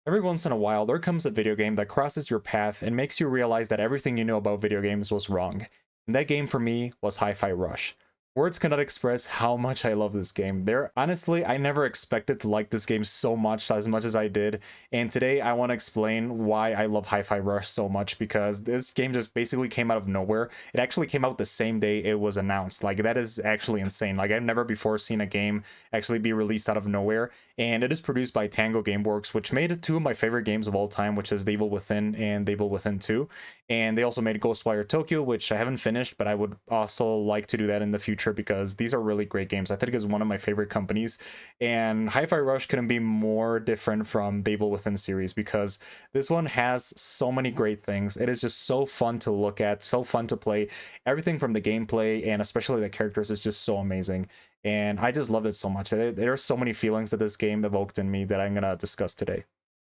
Every once in a while, there comes a video game that crosses your path and makes you realize that everything you know about video games was wrong. And that game for me was Hi-Fi Rush. Words cannot express how much I love this game. Honestly, I never expected to like this game so much as I did. And today I want to explain why I love Hi-Fi Rush so much, because this game just basically came out of nowhere. It actually came out the same day it was announced. Like, that is actually insane. Like, I've never before seen a game actually be released out of nowhere. And it is produced by Tango Gameworks, which made two of my favorite games of all time, which is The Evil Within and The Evil Within 2. And they also made Ghostwire Tokyo, which I haven't finished, but I would also like to do that in the future because these are really great games. I think it's one of my favorite companies. And Hi-Fi Rush couldn't be more different from The Evil Within series, because this one has so many great things. It is just so fun to look at, so fun to play. Everything from the gameplay and especially the characters is just so amazing. And I just loved it so much. There are so many feelings that this game evoked in me that I'm going to discuss today.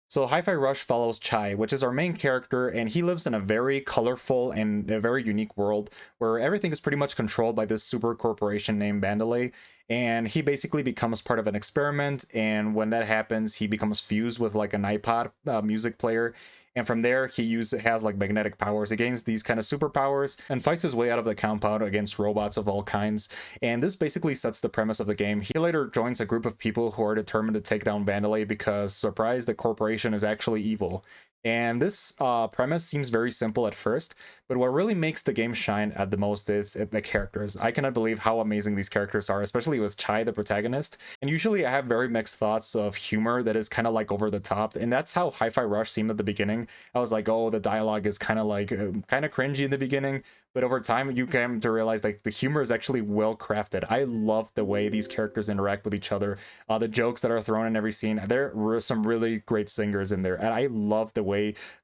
So Hi-Fi Rush follows Chai, which is our main character, and he lives in a very colorful and a very unique world where everything is pretty much controlled by this super corporation named Bandalay. And he basically becomes part of an experiment, and when that happens, he becomes fused with like an iPod music player. And from there, has like magnetic powers. He gains these kind of superpowers and fights his way out of the compound against robots of all kinds. And this basically sets the premise of the game. He later joins a group of people who are determined to take down Vandalay because, surprise, the corporation is actually evil. And this premise seems very simple at first, but what really makes the game shine at the most is the characters. I cannot believe how amazing these characters are, especially with Chai, the protagonist. And usually I have very mixed thoughts of humor that is kind of like over the top, and that's how Hi-Fi Rush seemed at the beginning. I was like, oh, the dialogue is kind of like kind of cringy in the beginning, but over time you come to realize like the humor is actually well crafted. I love the way these characters interact with each other, the jokes that are thrown in every scene. There were some really great singers in there, and I love the way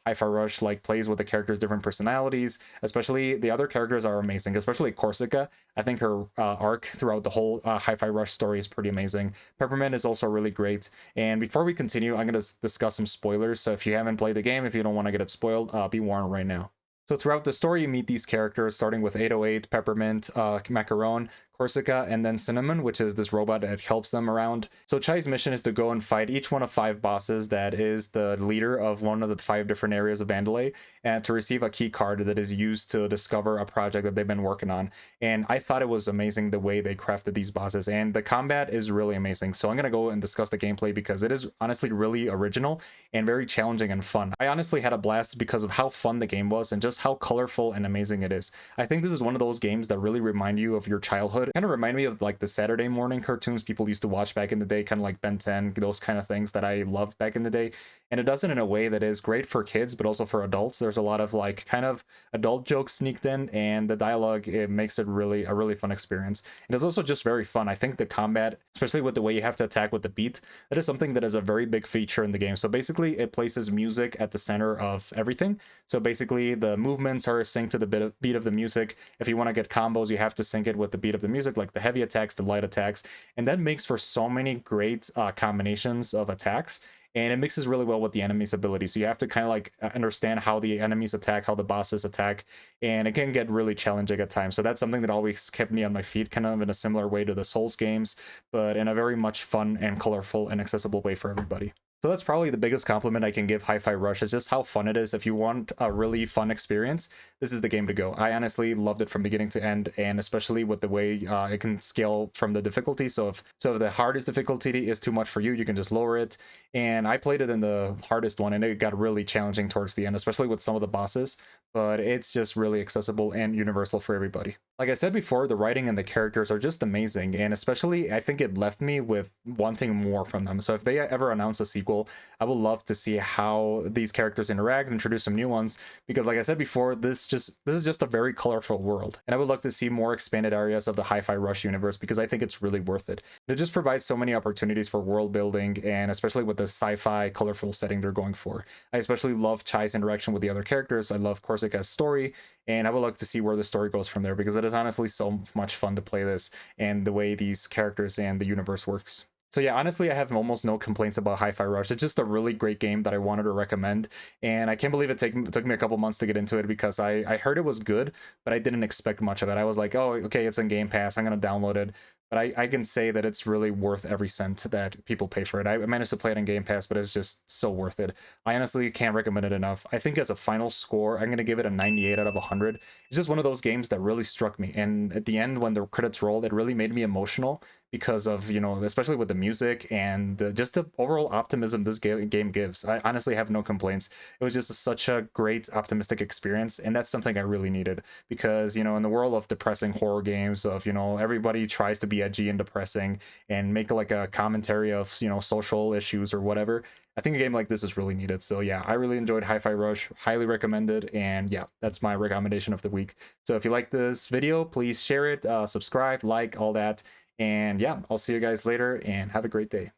Hi-Fi Rush like plays with the characters' different personalities. Especially the other characters are amazing, especially Corsica. I think her arc throughout the whole Hi-Fi Rush story is pretty amazing. Peppermint is also really great. And before we continue, I'm going to discuss some spoilers, so if you haven't played the game, if you don't want to get it spoiled, be warned right now. So throughout the story, you meet these characters, starting with 808, Peppermint, Macaron, Corsica, and then Cinnamon, which is this robot that helps them around. So Chai's mission is to go and fight each one of 5 bosses that is the leader of one of the 5 different areas of Vandalay, and to receive a key card that is used to discover a project that they've been working on. And I thought it was amazing the way they crafted these bosses, and the combat is really amazing. So I'm going to go and discuss the gameplay because it is honestly really original and very challenging and fun. I honestly had a blast because of how fun the game was and just how colorful and amazing it is. I think this is one of those games that really remind you of your childhood. Kind of remind me of like the Saturday morning cartoons people used to watch back in the day, kind of like Ben 10, those kind of things that I loved back in the day. And it does it in a way that is great for kids, but also for adults. There's a lot of like kind of adult jokes sneaked in, and the dialogue, it makes it a really fun experience. It is also just very fun. I think the combat, especially with the way you have to attack with the beat, that is something that is a very big feature in the game. So basically it places music at the center of everything. So basically the movements are synced to the beat of the music. If you want to get combos, you have to sync it with the beat of the music, like the heavy attacks, the light attacks, and that makes for so many great combinations of attacks. And it mixes really well with the enemy's ability. So you have to kind of like understand how the enemies attack, how the bosses attack, and it can get really challenging at times. So that's something that always kept me on my feet, kind of in a similar way to the Souls games, but in a very much fun and colorful and accessible way for everybody. So that's probably the biggest compliment I can give Hi-Fi Rush, is just how fun it is. If you want a really fun experience, this is the game to go. I honestly loved it from beginning to end, and especially with the way it can scale from the difficulty. So if the hardest difficulty is too much for you, you can just lower it. And I played it in the hardest one, and it got really challenging towards the end, especially with some of the bosses. But it's just really accessible and universal for everybody. Like I said before, the writing and the characters are just amazing, and especially I think it left me with wanting more from them. So if they ever announce a sequel, I would love to see how these characters interact and introduce some new ones, because like I said before, this is just a very colorful world, and I would love to see more expanded areas of the Hi-Fi Rush universe, because I think it's really worth it. It just provides so many opportunities for world building, and especially with the sci-fi colorful setting they're going for. I especially love Chai's interaction with the other characters. I love Corsica's story, and I would like to see where the story goes from there, because it is honestly so much fun to play this and the way these characters and the universe works. So yeah, honestly, I have almost no complaints about Hi-Fi Rush. It's just a really great game that I wanted to recommend, and I can't believe it took me a couple months to get into it, because I heard it was good, but I didn't expect much of it. I was like, oh, okay, it's in Game Pass, I'm gonna download it. but I can say that it's really worth every cent that people pay for it. I managed to play it on Game Pass, but it's just so worth it. I honestly can't recommend it enough. I think as a final score, I'm going to give it a 98 out of 100. It's just one of those games that really struck me. And at the end, when the credits rolled, it really made me emotional because of, you know, especially with the music and just the overall optimism this game gives. I honestly have no complaints. It was just such a great, optimistic experience. And that's something I really needed because, you know, in the world of depressing horror games, of, you know, everybody tries to be edgy and depressing and make like a commentary of, you know, social issues or whatever. I think a game like this is really needed. So yeah, I really enjoyed Hi-Fi Rush, highly recommended, and yeah, that's my recommendation of the week. So if you like this video, please share it, subscribe, like, all that, and yeah, I'll see you guys later and have a great day.